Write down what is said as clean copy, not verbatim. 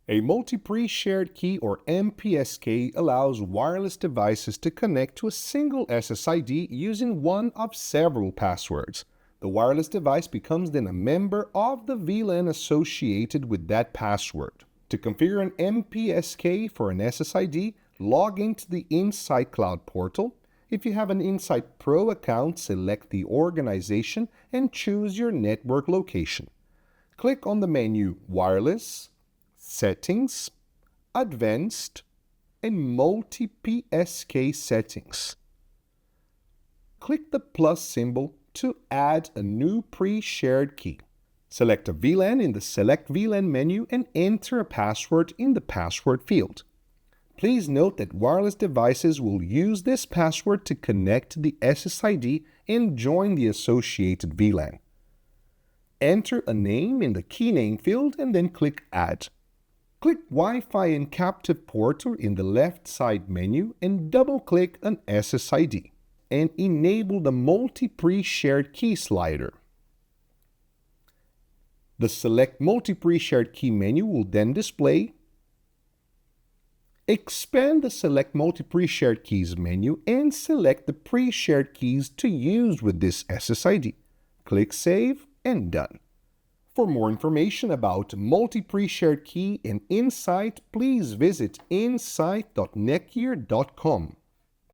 A multi-pre-shared key or MPSK allows wireless devices to connect to a single SSID using one of several passwords. The wireless device becomes then a member of the VLAN associated with that password. To configure an MPSK for an SSID, log into the Insight Cloud portal. If you have an Insight Pro account, select the organization and choose your network location. Click on the menu Wireless, Settings, Advanced, and Multi-PSK Settings. Click the plus symbol to add a new pre-shared key. Select a VLAN in the Select VLAN menu and enter a password in the password field. Please note that wireless devices will use this password to connect to the SSID and join the associated VLAN. Enter a name in the key name field and then click Add. Click Wi-Fi and captive port in the left side menu and double-click an SSID and enable the multi-pre-shared key slider. The Select Multi-Pre-Shared Key menu will then display. Expand the Select Multi-Pre-Shared Keys menu and select the pre-shared keys to use with this SSID. Click Save and Done. For more information about multi-pre-shared key and Insight, please visit insight.netgear.com.